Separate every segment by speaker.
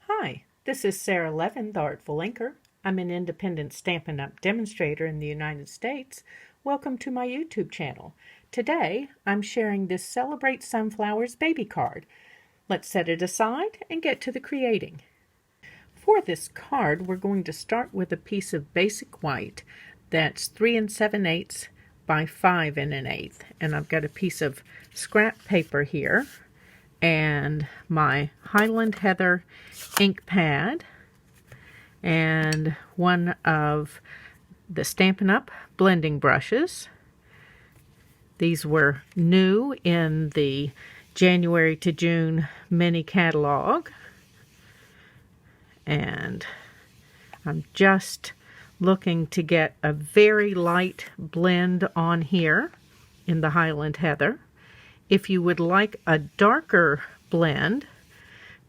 Speaker 1: Hi, this is Sara Levin, the Artful Inker. I'm an independent Stampin' Up! Demonstrator in the United States. Welcome to my YouTube channel. Today, I'm sharing this Celebrate Sunflowers baby card. Let's set it aside and get to the creating. For this card, we're going to start with a piece of basic white that's 3 7/8 by 5 1/8. And I've got a piece of scrap paper here and my Highland Heather ink pad and one of the Stampin' Up! Blending brushes. These were new in the January to June mini catalog. And I'm just looking to get a very light blend on here in the Highland Heather. If you would like a darker blend,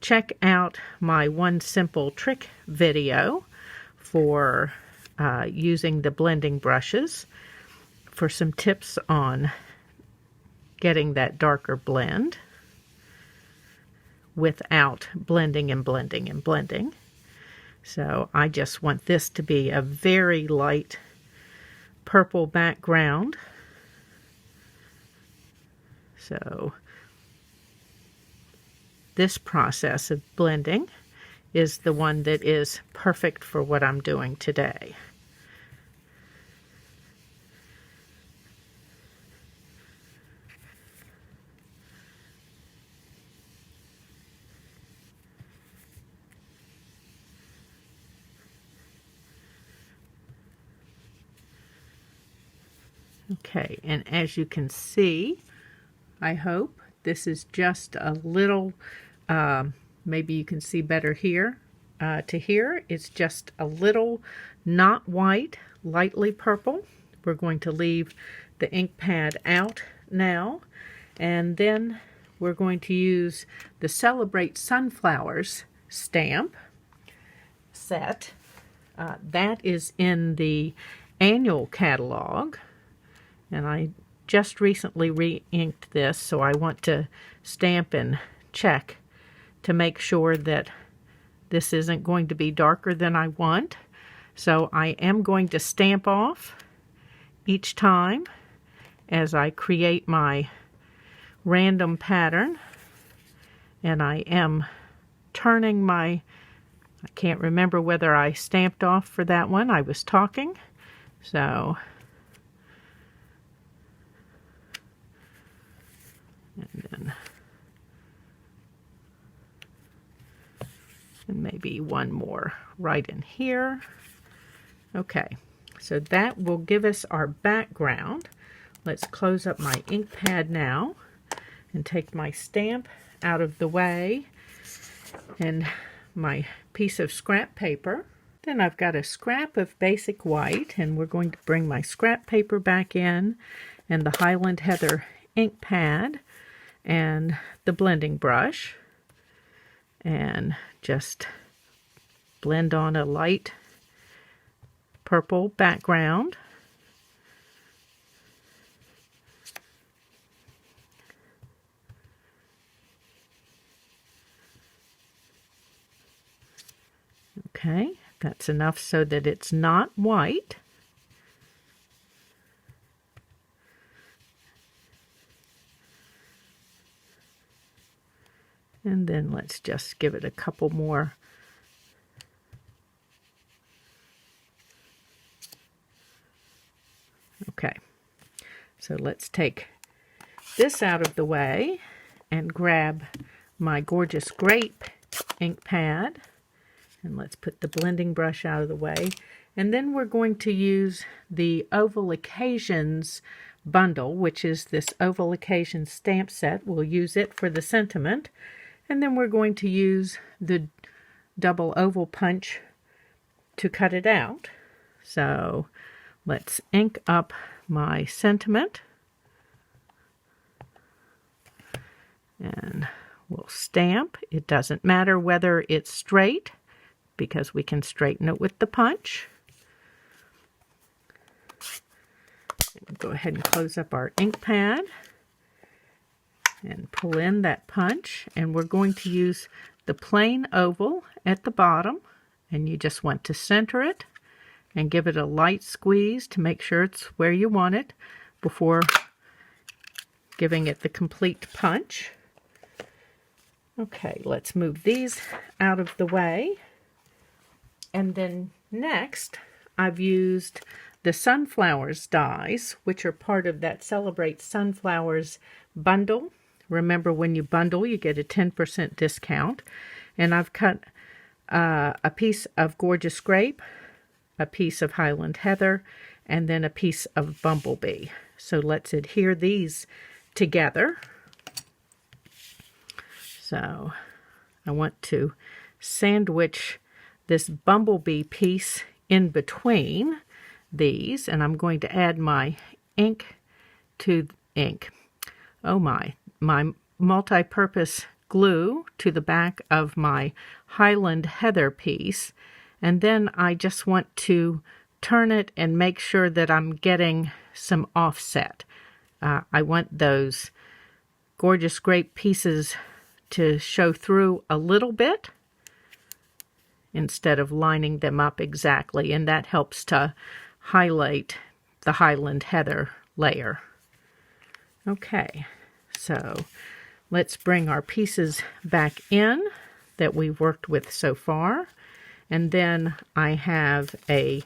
Speaker 1: check out my One Simple Trick video for using the blending brushes for some tips on getting that darker blend without blending and blending and blending. So I just want this to be a very light purple background. So this process of blending is the one that is perfect for what I'm doing today. Okay, and as you can see, I hope this is just a little, maybe you can see better here to here. It's just a little not white, lightly purple. We're going to leave the ink pad out now, and then we're going to use the Celebrate Sunflowers stamp set. That is in the annual catalog, and I just recently re-inked this, so I want to stamp and check to make sure that this isn't going to be darker than I want. So I am going to stamp off each time as I create my random pattern, and I am turning my, I can't remember whether I stamped off for that one. I was talking, so and maybe one more right in here. Okay, so that will give us our background. Let's close up my ink pad now and take my stamp out of the way and my piece of scrap paper. Then I've got a scrap of basic white, and we're going to bring my scrap paper back in and the Highland Heather ink pad and the blending brush, and just blend on a light purple background. Okay, that's enough so that it's not white. And then let's just give it a couple more. Okay, so let's take this out of the way and grab my gorgeous grape ink pad. And let's put the blending brush out of the way. And then we're going to use the Oval Occasions bundle, which is this Oval Occasions stamp set. We'll use it for the sentiment. And then we're going to use the double oval punch to cut it out. So let's ink up my sentiment. And we'll stamp. It doesn't matter whether it's straight, because we can straighten it with the punch. Go ahead and close up our ink pad and pull in that punch, and we're going to use the plain oval at the bottom, and you just want to center it and give it a light squeeze to make sure it's where you want it before giving it the complete punch. Okay, let's move these out of the way. And then next, I've used the Sunflowers dies, which are part of that Celebrate Sunflowers bundle. Remember, when you bundle, you get a 10% discount. And I've cut a piece of Gorgeous Grape, a piece of Highland Heather, and then a piece of Bumblebee. So let's adhere these together. So I want to sandwich this Bumblebee piece in between these, and I'm going to add my ink to ink. Oh my multi-purpose glue to the back of my Highland Heather piece, and then I just want to turn it and make sure that I'm getting some offset. I want those Gorgeous Grape pieces to show through a little bit instead of lining them up exactly, and that helps to highlight the Highland Heather layer. Okay, so let's bring our pieces back in that we've worked with so far, and then I have a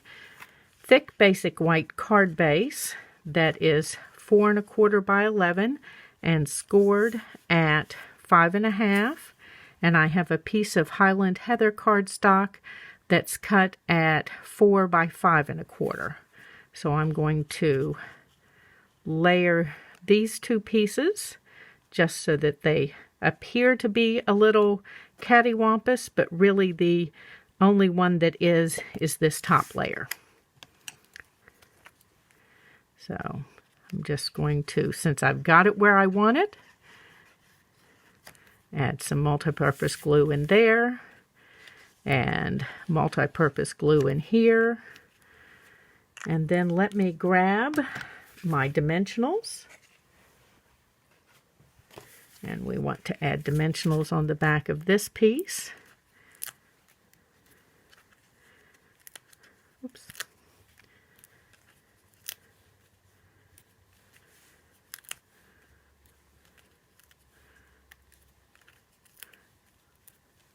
Speaker 1: thick basic white card base that is 4 1/4 by 11 and scored at 5 1/2, and I have a piece of Highland Heather cardstock that's cut at 4 by 5 1/4. So I'm going to layer these two pieces just so that they appear to be a little cattywampus, but really the only one that is this top layer. So I'm just going to, since I've got it where I want it, add some multi-purpose glue in there and multi-purpose glue in here. And then let me grab my dimensionals. And we want to add dimensionals on the back of this piece. Oops.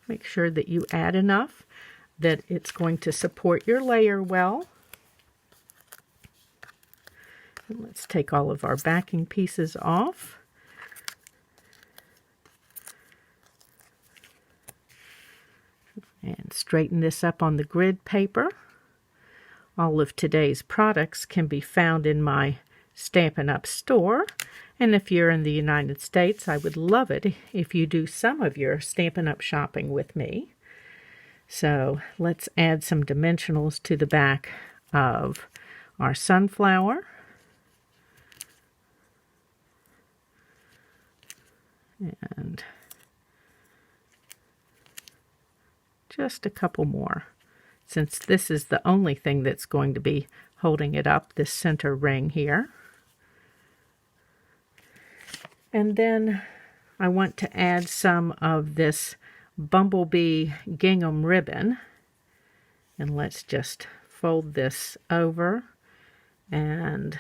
Speaker 1: Make sure that you add enough that it's going to support your layer well. And let's take all of our backing pieces off. And straighten this up on the grid paper. All of today's products can be found in my Stampin' Up store. And if you're in the United States, I would love it if you do some of your Stampin' Up shopping with me. So let's add some dimensionals to the back of our sunflower. And just a couple more, since this is the only thing that's going to be holding it up, this center ring here. And then I want to add some of this Bumblebee gingham ribbon. And let's just fold this over and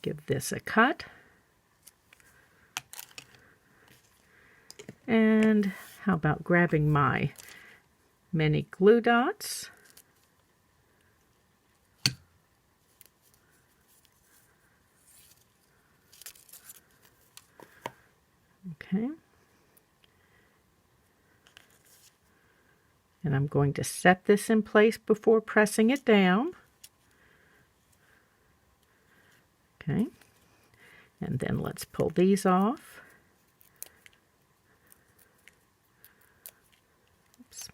Speaker 1: give this a cut. And how about grabbing my mini glue dots? Okay. And I'm going to set this in place before pressing it down. Okay. And then let's pull these off. Oops.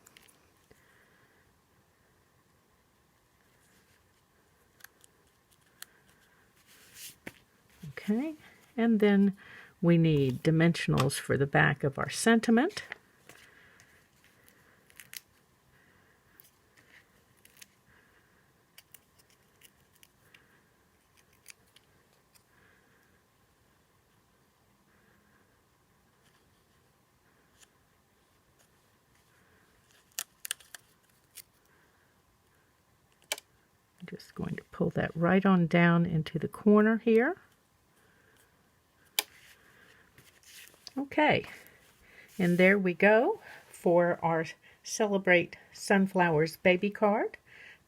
Speaker 1: Okay. And then we need dimensionals for the back of our sentiment. I'm just going to pull that right on down into the corner here. Okay, and there we go for our Celebrate Sunflowers baby card.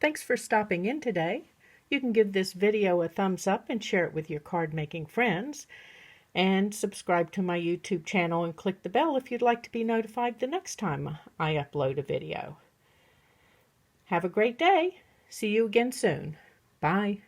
Speaker 1: Thanks for stopping in today. You can give this video a thumbs up and share it with your card making friends. And subscribe to my YouTube channel and click the bell if you'd like to be notified the next time I upload a video. Have a great day. See you again soon. Bye.